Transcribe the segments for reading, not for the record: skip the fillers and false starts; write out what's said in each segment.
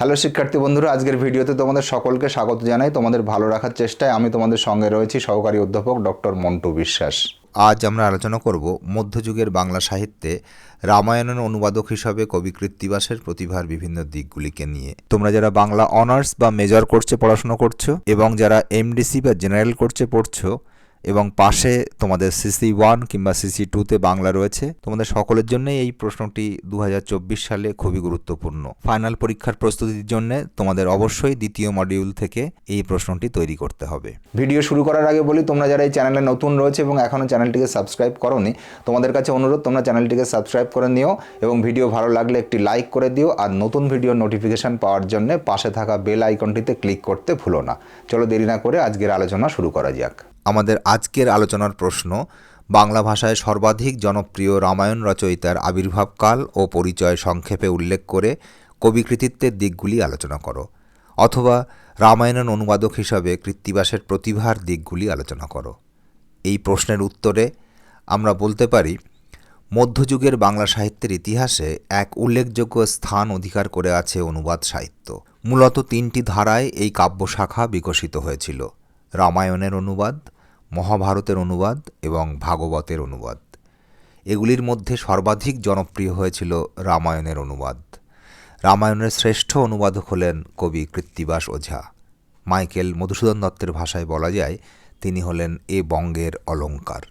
Hello শিক্ষার্থী বন্ধুরা, আজকের ভিডিওতে তোমাদের সকলকে স্বাগত জানাই। তোমাদের ভালো রাখার চেষ্টায় আমি তোমাদের সঙ্গে রয়েছি সহকারী অধ্যাপক ডক্টর মন্টু বিশ্বাস। আজ আমরা আলোচনা করব মধ্যযুগের বাংলা সাহিত্যে রামায়ণের অনুবাদক হিসাবে কবি কৃত্তিবাসের প্রতিভার বিভিন্ন দিকগুলিকে নিয়ে। তোমরা যারা বাংলা অনার্স বা মেজর কোর্সে পড়াশোনা করছো এবং যারা এমডিসি বা জেনারেল কোর্সে পড়ছো এবং পাশে তোমাদের সিসি 1 কিংবা সিসি 2তে বাংলা রয়েছে, তোমাদের সকলের জন্যই এই প্রশ্নটি 2024 সালে খুবই গুরুত্বপূর্ণ। ফাইনাল পরীক্ষার প্রস্তুতির জন্য তোমাদের অবশ্যই দ্বিতীয় মডিউল থেকে এই প্রশ্নটি তৈরি করতে হবে। ভিডিও শুরু করার আগে বলি, তোমরা যারা এই চ্যানেলে নতুন রয়েছে এবং এখনও চ্যানেলটিকে সাবস্ক্রাইব করোনি, তোমাদের কাছে অনুরোধ তোমরা চ্যানেলটিকে সাবস্ক্রাইব করে নিও এবং ভিডিও ভালো লাগলে একটি লাইক করে দিও। আর নতুন ভিডিও নোটিফিকেশান পাওয়ার জন্য পাশে থাকা বেল আইকনটিতে ক্লিক করতে ভুলো না। চলো দেরি না করে আজকের আলোচনা শুরু করা যাক। আমাদের আজকের আলোচনার প্রশ্ন, বাংলা ভাষায় সর্বাধিক জনপ্রিয় রামায়ণ রচয়িতার আবির্ভাবকাল ও পরিচয় সংক্ষেপে উল্লেখ করে কবি কৃতিত্বের দিকগুলি আলোচনা করো, অথবা রামায়ণের অনুবাদক হিসাবে কৃত্তিবাসের প্রতিভার দিকগুলি আলোচনা করো। এই প্রশ্নের উত্তরে আমরা বলতে পারি, মধ্যযুগের বাংলা সাহিত্যের ইতিহাসে এক উল্লেখযোগ্য স্থান অধিকার করে আছে অনুবাদ সাহিত্য। মূলত 3টি ধারায় এই কাব্য শাখা বিকশিত হয়েছিল: রামায়ণের অনুবাদ, মহাভারতের অনুবাদ এবং ভাগবতের অনুবাদ। এগুলির মধ্যে সর্বাধিক জনপ্রিয় হয়েছিল রামায়ণের অনুবাদ। রামায়ণের শ্রেষ্ঠ অনুবাদক হলেন কবি কৃত্তিবাস ওঝা। মাইকেল মধুসূদন দত্তের ভাষায় বলা যায়, তিনি হলেন এ বঙ্গের অলঙ্কার।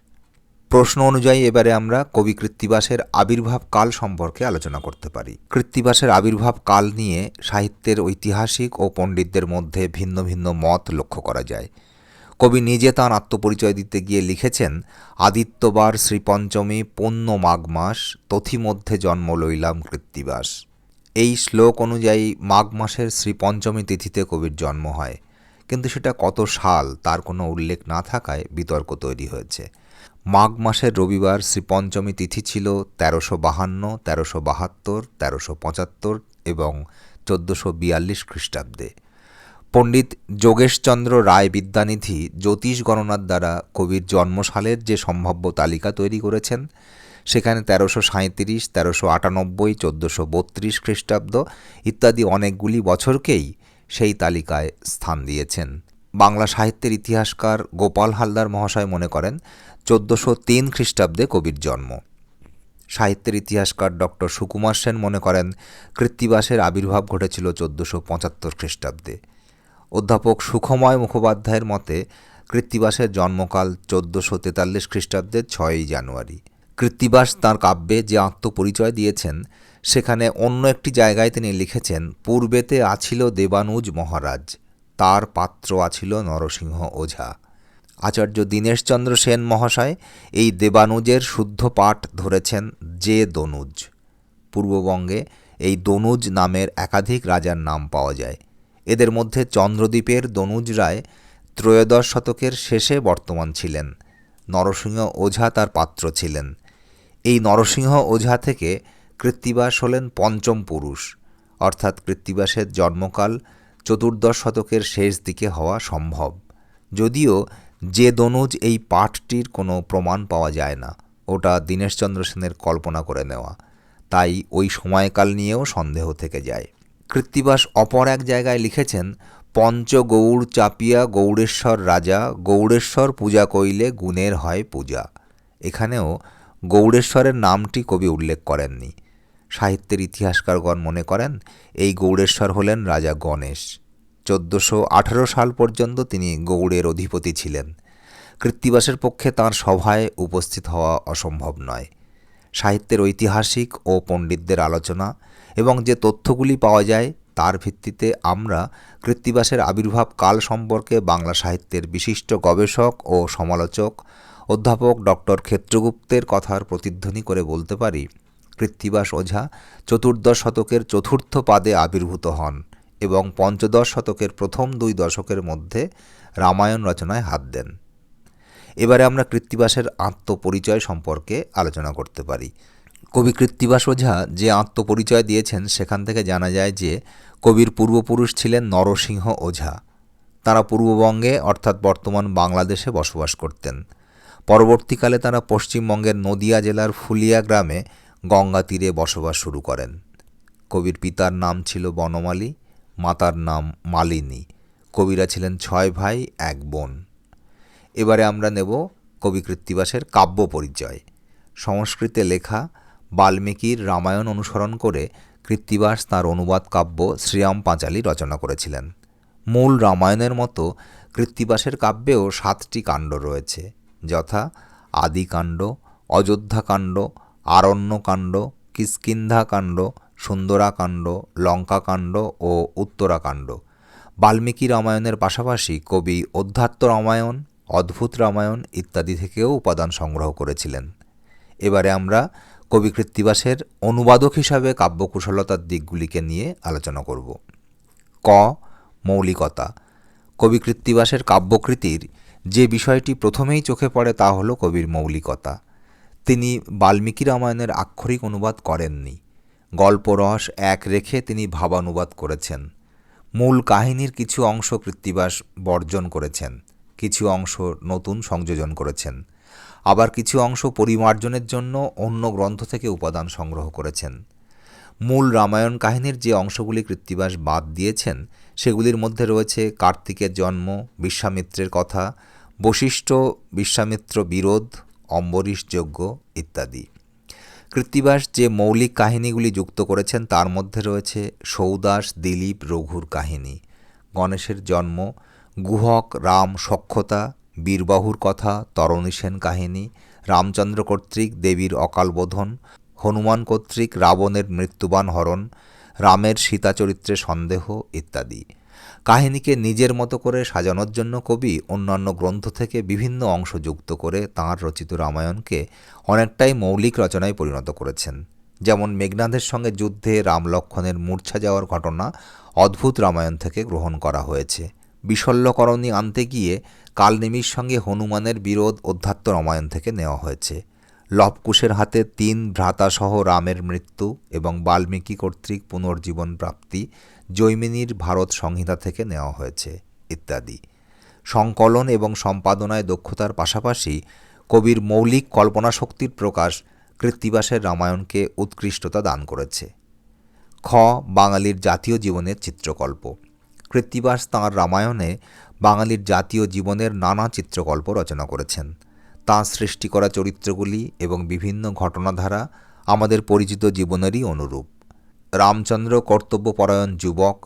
প্রশ্ন অনুযায়ী এবারে আমরা কবি কৃত্তিবাসের আবির্ভাব কাল সম্পর্কে আলোচনা করতে পারি। কৃত্তিবাসের আবির্ভাব কাল নিয়ে সাহিত্যের ঐতিহাসিক ও পণ্ডিতদের মধ্যে ভিন্ন ভিন্ন মত লক্ষ্য করা যায়। কবি নিজে তাঁর আত্মপরিচয় দিতে গিয়ে লিখেছেন, আদিত্যবার শ্রীপঞ্চমী পূর্ণ মাঘ মাস, তথিমধ্যে জন্ম লইলাম কৃত্তিবাস। এই শ্লোক অনুযায়ী মাঘ মাসের শ্রীপঞ্চমী তিথিতে কবির জন্ম হয়, কিন্তু সেটা কত সাল তার কোনো উল্লেখ না থাকায় বিতর্ক তৈরি হয়েছে। মাঘ মাসের রবিবার শ্রীপঞ্চমী তিথি ছিল 1352, 1372, 1375 এবং 1442 খ্রিস্টাব্দে। পণ্ডিত যোগেশচন্দ্র রায় বিদ্যানিধি জ্যোতিষ গণনার দ্বারা কবির জন্মসালের যে সম্ভাব্য তালিকা তৈরি করেছেন, সেখানে 1337, 1398, 1432 খ্রিস্টাব্দ ইত্যাদি অনেকগুলি বছরকেই সেই তালিকায় স্থান দিয়েছেন। বাংলা সাহিত্যের ইতিহাসকার গোপাল হালদার মহাশয় মনে করেন 1403 খ্রিস্টাব্দে কবির জন্ম। সাহিত্যের ইতিহাসকার ডক্টর সুকুমার সেন মনে করেন কৃত্তিবাসের আবির্ভাব ঘটেছিল 1475 খ্রিস্টাব্দে। অধ্যাপক সুখময় মুখোপাধ্যায়ের মতে কৃত্তিবাসের জন্মকাল 1443 খ্রিস্টাব্দের 6ই জানুয়ারি। কৃত্তিবাস তাঁর কাব্যে যে আত্মপরিচয় দিয়েছেন, সেখানে অন্য একটি জায়গায় তিনি লিখেছেন, পূর্বেতে আছিল দেবানুজ মহারাজ, তার পাত্র আছিল নরসিংহ ওঝা। আচার্য দীনেশচন্দ্র সেন মহাশয় এই দেবানুজের শুদ্ধ পাঠ ধরেছেন যে দনুজ। পূর্ববঙ্গে এই দনুজ নামের একাধিক রাজার নাম পাওয়া যায়। এদের মধ্যে চন্দ্রদ্বীপের দনুজ রায় ত্রয়োদশ শতকের শেষে বর্তমান ছিলেন। নরসিংহ ওঝা তার পাত্র ছিলেন। এই নরসিংহ ওঝা থেকে কৃত্তিবাস হলেন পঞ্চম পুরুষ, অর্থাৎ কৃত্তিবাসের জন্মকাল চতুর্দশ শতকের শেষ দিকে হওয়া সম্ভব। যদিও যে দনুজ এই পাঠটির কোনো প্রমাণ পাওয়া যায় না, ওটা দীনেশচন্দ্র সেনের কল্পনা করে নেওয়া, তাই ওই সময়কাল নিয়েও সন্দেহ থেকে যায়। কৃত্তিবাস অপর এক জায়গায় লিখেছেন, পঞ্চগৌড় চাপিয়া গৌড়েশ্বর রাজা, গৌড়েশ্বর পূজা কইলে গুণের হয় পূজা। এখানেও গৌড়েশ্বরের নামটি কবি উল্লেখ করেননি। সাহিত্যের ইতিহাসকারগণ মনে করেন এই গৌড়েশ্বর হলেন রাজা গণেশ। 1418 সাল পর্যন্ত তিনি গৌড়ের অধিপতি ছিলেন। কৃত্তিবাসের পক্ষে তাঁর সভায় উপস্থিত হওয়া অসম্ভব নয়। সাহিত্যের ঐতিহাসিক ও পণ্ডিতদের আলোচনা এবং যে তথ্যগুলি পাওয়া যায়, তার ভিত্তিতে আমরা কৃত্তিবাসের আবির্ভাব কাল সম্পর্কে বাংলা সাহিত্যের বিশিষ্ট গবেষক ও সমালোচক অধ্যাপক ডক্টর ক্ষেত্রগুপ্তের কথার প্রতিধ্বনি করে বলতে পারি, কৃত্তিবাস ওঝা চতুর্দশ শতকের চতুর্থ পাদে আবির্ভূত হন এবং পঞ্চদশ শতকের প্রথম 2 দশকের মধ্যে রামায়ণ রচনায় হাত দেন। এবারে আমরা কৃত্তিবাসের আত্মপরিচয় সম্পর্কে আলোচনা করতে পারি। কবি কৃত্তিবাস ওঝা যে আত্মপরিচয় দিয়েছেন, সেখান থেকে জানা যায় যে কবির পূর্বপুরুষ ছিলেন নরসিংহ ওঝা। তাঁরা পূর্ববঙ্গে অর্থাৎ বর্তমান বাংলাদেশে বসবাস করতেন। পরবর্তীকালে তাঁরা পশ্চিমবঙ্গের নদিয়া জেলার ফুলিয়া গ্রামে গঙ্গা তীরে বসবাস শুরু করেন। কবির পিতার নাম ছিল বনমালী, মাতার নাম মালিনী। কবিরা ছিলেন 6 ভাই 1 বোন। এবারে আমরা নেব কবি কৃত্তিবাসের কাব্য পরিচয়। সংস্কৃতে লেখা বাল্মীকির রামায়ণ অনুসরণ করে কৃত্তিবাস তাঁর অনুবাদ কাব্য শ্রীরাম পাঁচালী রচনা করেছিলেন। মূল রামায়ণের মতো কৃত্তিবাসের কাব্যেও 7টি কাণ্ড রয়েছে, যথা আদিকাণ্ড, অযোধ্যাকাণ্ড, আরণ্যকাণ্ড, কিষ্কিন্ধাকাণ্ড, সুন্দরাকাণ্ড, লঙ্কাকাণ্ড ও উত্তরাকাণ্ড। বাল্মীকি রামায়ণের পাশাপাশি কবি অধ্যাত্ম রামায়ণ, অদ্ভুত রামায়ণ ইত্যাদি থেকেও উপাদান সংগ্রহ করেছিলেন। এবারে আমরা কবি কৃত্তিবাসের অনুবাদক হিসাবে কাব্যকুশলতার দিকগুলিকে নিয়ে আলোচনা করব। ক. মৌলিকতা। কবি কৃত্তিবাসের কাব্যকৃতির যে বিষয়টি প্রথমেই চোখে পড়ে তা হল কবির মৌলিকতা। তিনি বাল্মীকি রামায়ণের আক্ষরিক অনুবাদ করেননি। গল্পরস এক রেখে তিনি ভাবানুবাদ করেছেন। মূল কাহিনীর কিছু অংশ কৃত্তিবাস বর্জন করেছেন, কিছু অংশ নতুন সংযোজন করেছেন, আবার কিছু অংশ পরিমার্জনের জন্য অন্য গ্রন্থ থেকে উপাদান সংগ্রহ করেছেন। মূল রামায়ণ কাহিনীর যে অংশগুলি কৃত্তিবাস বাদ দিয়েছেন সেগুলির মধ্যে রয়েছে কার্তিকের জন্ম, বিশ্বামিত্রের কথা, বশিষ্ঠ বিশ্বামিত্র বিরোধ, অম্বরীশ যজ্ঞ ইত্যাদি। কৃত্তিবাস যে মৌলিক কাহিনীগুলি যুক্ত করেছেন তার মধ্যে রয়েছে সৌদাস, দিলীপ, রঘুর কাহিনী, গণেশের জন্ম, গুহক রাম সখ্যতা, বীরবাহুর কথা, তরণী সেন কাহিনী, রামচন্দ্র কর্তৃক দেবীর অকালবোধন, হনুমান কর্তৃক রাবণের মৃত্যুবান হরণ, রামের সীতা চরিত্রে সন্দেহ ইত্যাদি। কাহিনীকে নিজের মতো করে সাজানোর জন্য কবি অন্যান্য গ্রন্থ থেকে বিভিন্ন অংশ যুক্ত করে তাঁর রচিত রামায়ণকে অনেকটাই মৌলিক রচনায় পরিণত করেছেন। যেমন মেঘনাদের সঙ্গে যুদ্ধে রাম লক্ষ্মণের মূর্ছা যাওয়ার ঘটনা অদ্ভুত রামায়ণ থেকে গ্রহণ করা হয়েছে। বিশল্যকরণী আনতে গিয়ে কালনেমির সঙ্গে হনুমানের বিরোধ অধ্যাত্ম রামায়ণ থেকে নেওয়া হয়েছে। লবকুশের হাতে 3 ভ্রাতাসহ রামের মৃত্যু এবং বাল্মীকি কর্তৃক পুনর্জীবন প্রাপ্তি জৈমিনীর ভারত সংহিতা থেকে নেওয়া হয়েছে ইত্যাদি। সংকলন এবং সম্পাদনায় দক্ষতার পাশাপাশি কবির মৌলিক কল্পনাশক্তির প্রকাশ কৃত্তিবাসের রামায়ণকে উৎকৃষ্টতা দান করেছে। খ. বাঙালির জাতীয় জীবনের চিত্রকল্প। কৃত্তিবাস তাঁর রামায়ণে বাঙালির জাতীয় জীবনের নানা চিত্রকল্প রচনা করেছেন। তাঁর সৃষ্টি করা চরিত্রগুলি এবং বিভিন্ন ঘটনাধারা আমাদের পরিচিত জীবনেরই অনুরূপ। রামচন্দ্র কর্তব্যপরায়ণ যুবক,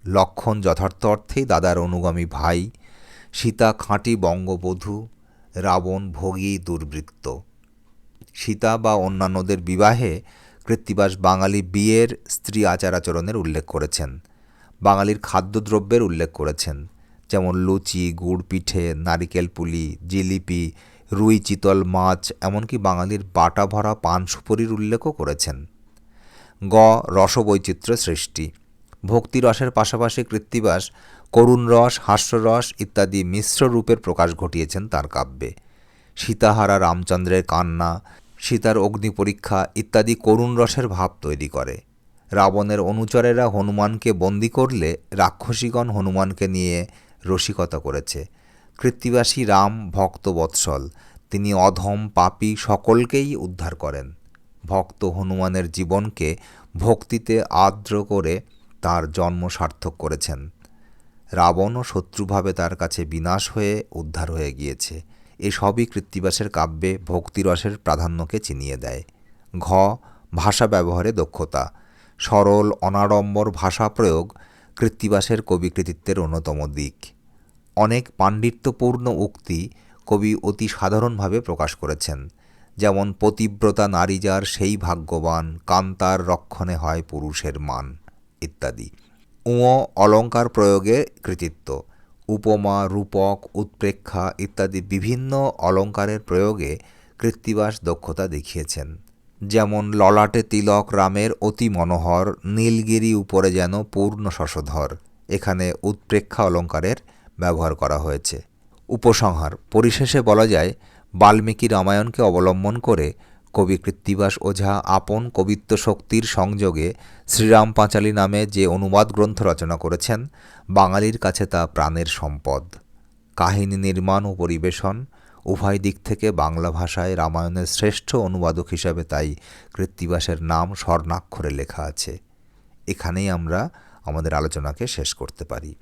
লক্ষ্মণ যথার্থ অর্থেই দাদার অনুগামী ভাই, সীতা খাঁটি বঙ্গবধূ, রাবণ ভোগী দুর্বৃত্ত। সীতা বা অন্যান্যদের বিবাহে কৃত্তিবাস বাঙালি বিয়ের স্ত্রী আচার আচরণের উল্লেখ করেছেন। বাঙালির খাদ্যদ্রব্যের উল্লেখ করেছেন, যেমন লুচি, গুড় পিঠে, নারিকেল পুলি, জিলিপি, রুই চিতল মাছ, এমনকি বাঙালির বাটা ভরা পান সুপরির উল্লেখও করেছেন। গ. রসবৈচিত্র্য সৃষ্টি। ভক্তিরসের পাশাপাশি কৃত্তিবাস করুণ রস, হাস্যরস ইত্যাদি মিশ্র রূপের প্রকাশ ঘটিয়েছেন তার কাব্যে। সীতাহারা রামচন্দ্রের কান্না, সীতার অগ্নিপরীক্ষা ইত্যাদি করুণ রসের ভাব তৈরি করে। রাবণের অনুচরেরা হনুমানকে বন্দী করলে রাক্ষসীগণ হনুমানকে নিয়ে রসিকতা করেছে। কৃত্তিবাসী রাম ভক্তবৎসল, তিনি অধম পাপী সকলকেই উদ্ধার করেন। ভক্ত হনুমানের জীবনকে ভক্তিতে আর্দ্র করে তার জন্ম সার্থক করেছেন। রাবণও শত্রুভাবে তার কাছে বিনাশ হয়ে উদ্ধার হয়ে গিয়েছে। এসবই কৃত্তিবাসের কাব্যে ভক্তিরসের প্রাধান্যকে চিনিয়ে দেয়। ঘ. ভাষা ব্যবহারে দক্ষতা। সরল অনাড়ম্বর ভাষা প্রয়োগ কৃত্তিবাসের কবিকৃতিত্বের অন্যতম দিক। অনেক পাণ্ডিত্যপূর্ণ উক্তি কবি অতি সাধারণভাবে প্রকাশ করেছেন, যেমন পতিব্রতা নারী যার সেই ভাগ্যবান, কান্তার রক্ষণে হয় পুরুষের মান ইত্যাদি। অলঙ্কার প্রয়োগে কৃতিত্ব। উপমা, রূপক, উৎপ্রেক্ষা ইত্যাদি বিভিন্ন অলঙ্কারের প্রয়োগে কৃত্তিবাস দক্ষতা দেখিয়েছেন। যেমন ললাটে তিলক রামের অতি মনোহর, নীলগিরি উপরে যেন পূর্ণ শশধর, এখানে উৎপ্রেক্ষা অলঙ্কারের ব্যবহার করা হয়েছে। উপসংহার: পরিশেষে বলা যায়, বাল্মীকি রামায়ণকে অবলম্বন করে কবি কৃত্তিবাস ওঝা আপন কবিত্ব শক্তির সংযোগে শ্রীরাম পাঁচালী নামে যে অনুবাদ গ্রন্থ রচনা করেছেন, বাঙালির কাছে তা প্রাণের সম্পদ। কাহিনী নির্মাণ ও পরিবেশন উভয় দিক থেকে বাংলা ভাষায় রামায়ণের শ্রেষ্ঠ অনুবাদক হিসাবে তাই কৃত্তিবাসের নাম স্বর্ণাক্ষরে লেখা আছে। এখানেই আমরা আমাদের আলোচনাকে শেষ করতে পারি।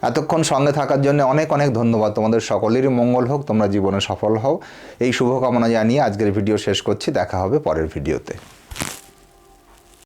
এতক্ষণ সঙ্গে থাকার জন্য অনেক অনেক ধন্যবাদ। তোমাদের সকলেরই মঙ্গল হোক, তোমরা জীবনে সফল হও, এই শুভকামনা জানিয়ে আজকের ভিডিও শেষ করছি। দেখা হবে পরের ভিডিওতে।